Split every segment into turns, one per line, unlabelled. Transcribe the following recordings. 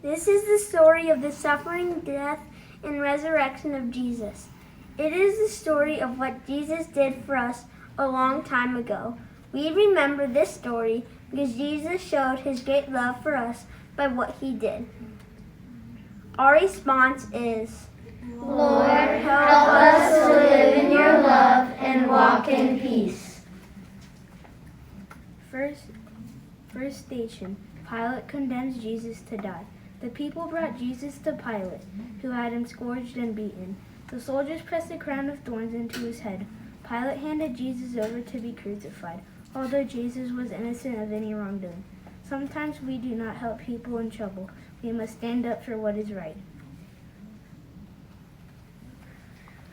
This is the story of the suffering, death, and resurrection of Jesus. It is the story of what Jesus did for us a long time ago. We remember this story because Jesus showed his great love for us by what he did. Our response is,
Lord, help us to live in your love and walk in peace.
First station, Pilate condemns Jesus to die. The people brought Jesus to Pilate, who had him scourged and beaten. The soldiers pressed a crown of thorns into his head. Pilate handed Jesus over to be crucified, although Jesus was innocent of any wrongdoing. Sometimes we do not help people in trouble. We must stand up for what is right.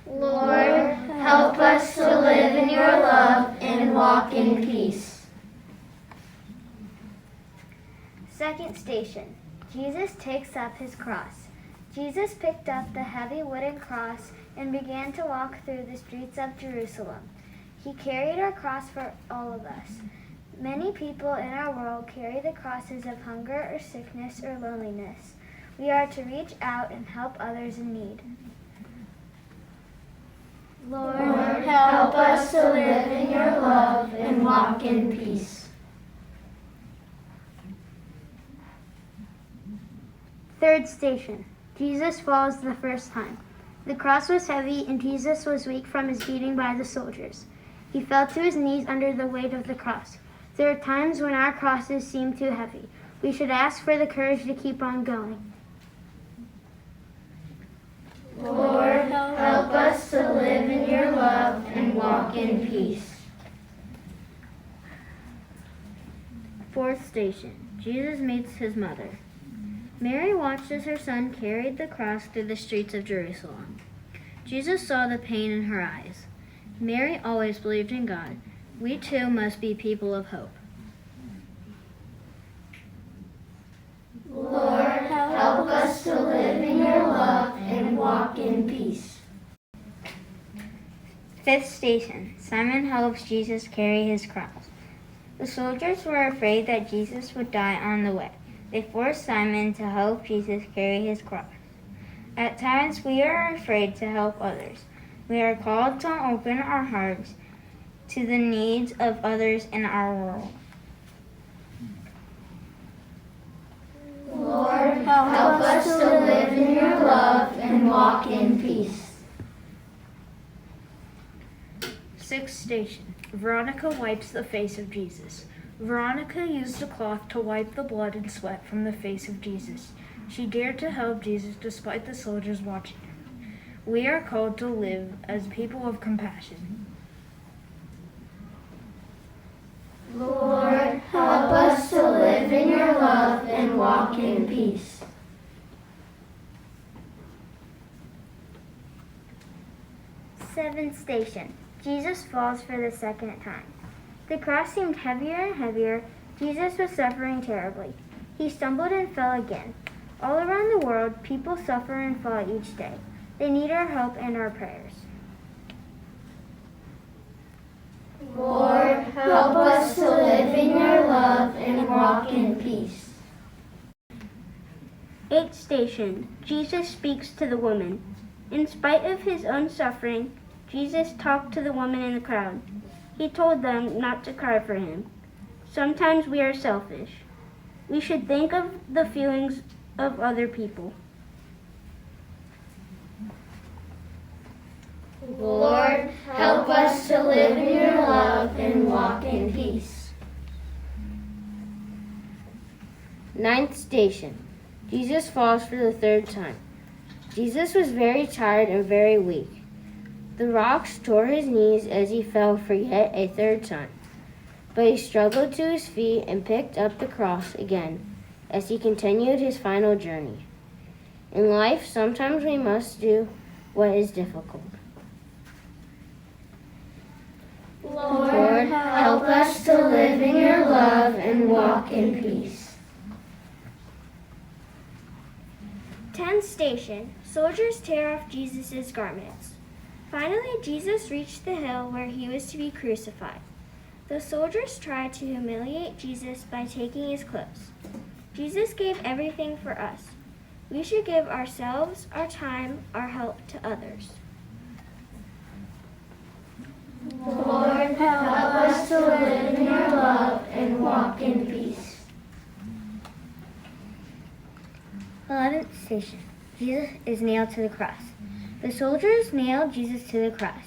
Lord, help us to live in your love and walk in peace.
Second station, Jesus takes up his cross. Jesus picked up the heavy wooden cross and began to walk through the streets of Jerusalem. He carried our cross for all of us. Many people in our world carry the crosses of hunger or sickness or loneliness. We are to reach out and help others in need.
Lord, help us to live in your love and walk in peace.
Third station, Jesus falls the first time. The cross was heavy and Jesus was weak from his beating by the soldiers. He fell to his knees under the weight of the cross. There are times when our crosses seem too heavy. We should ask for the courage to keep on going.
Lord, help us to live in your love and walk in peace.
Fourth station, Jesus meets his mother. Mary watched as her son carried the cross through the streets of Jerusalem. Jesus saw the pain in her eyes. Mary always believed in God. We too must be people of hope.
Lord, help us to live in your love and walk in peace.
Fifth station, Simon helps Jesus carry his cross. The soldiers were afraid that Jesus would die on the way. They forced Simon to help Jesus carry his cross. At times we are afraid to help others. We are called to open our hearts to the needs of others in our world.
Lord, help us to live in your love and walk in peace.
Sixth station, Veronica wipes the face of Jesus. Veronica used a cloth to wipe the blood and sweat from the face of Jesus. She dared to help Jesus despite the soldiers watching him. We are called to live as people of compassion.
Lord, help us to live in your love and walk in peace.
Seventh station, Jesus falls for the second time. The cross seemed heavier and heavier. Jesus was suffering terribly. He stumbled and fell again. All around the world, people suffer and fall each day. They need our hope and our prayers.
Lord, help us to live in your love and walk in peace.
Eighth station, Jesus speaks to the woman. In spite of his own suffering, Jesus talked to the women in the crowd. He told them not to cry for him. Sometimes we are selfish. We should think of the feelings of other people.
Lord, help us to live in your love and walk in peace.
Ninth station, Jesus falls for the third time. Jesus was very tired and very weak. The rocks tore his knees as he fell for yet a third time. But he struggled to his feet and picked up the cross again as he continued his final journey. In life, sometimes we must do what is difficult.
Lord, help us to live in your love and walk in peace.
10th station, soldiers tear off Jesus' garments. Finally, Jesus reached the hill where he was to be crucified. The soldiers tried to humiliate Jesus by taking his clothes. Jesus gave everything for us.
We should give ourselves, our time, our help to others.
Lord, help us to live in your love and walk in peace.
11th station. Jesus is nailed to the cross. The soldiers nailed Jesus to the cross.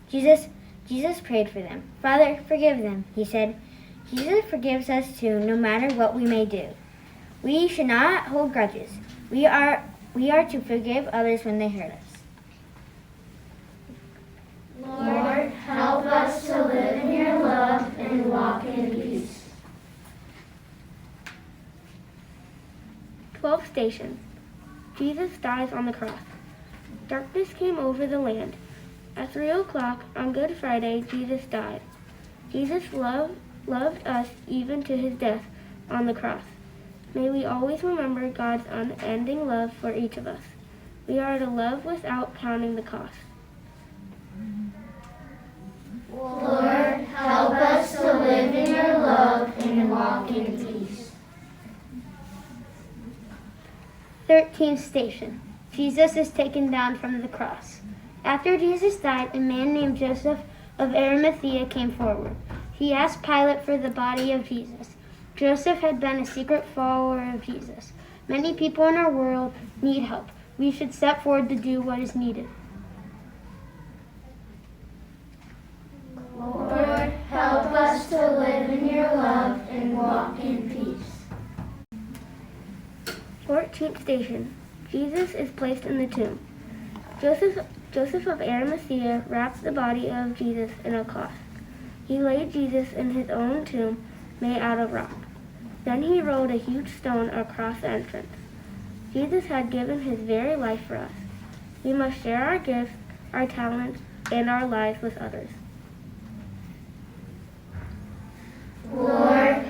Jesus prayed for them. Father, forgive them, he said. Jesus forgives us too, no matter what we may do. We should not hold grudges. We are to forgive others when they hurt us.
Lord, help us to live in your love and walk in peace.
12th station. Jesus dies on the cross. Darkness came over the land. At 3 o'clock on Good Friday, Jesus died. Jesus loved us even to his death on the cross. May we always remember God's unending love for each of us. We are to love without counting the cost.
Lord, help us to live in your love and walk in peace.
13th station. Jesus is taken down from the cross. After Jesus died, a man named Joseph of Arimathea came forward. He asked Pilate for the body of Jesus. Joseph had been a secret follower of Jesus. Many people in our world need help. We should step forward to do what is needed.
Lord, help us to live in your love and walk in peace.
14th station. Jesus is placed in the tomb. Joseph of Arimathea wrapped the body of Jesus in a cloth. He laid Jesus in his own tomb made out of rock. Then he rolled a huge stone across the entrance. Jesus had given his very life for us. We must share our gifts, our talents, and our lives with others.
Lord,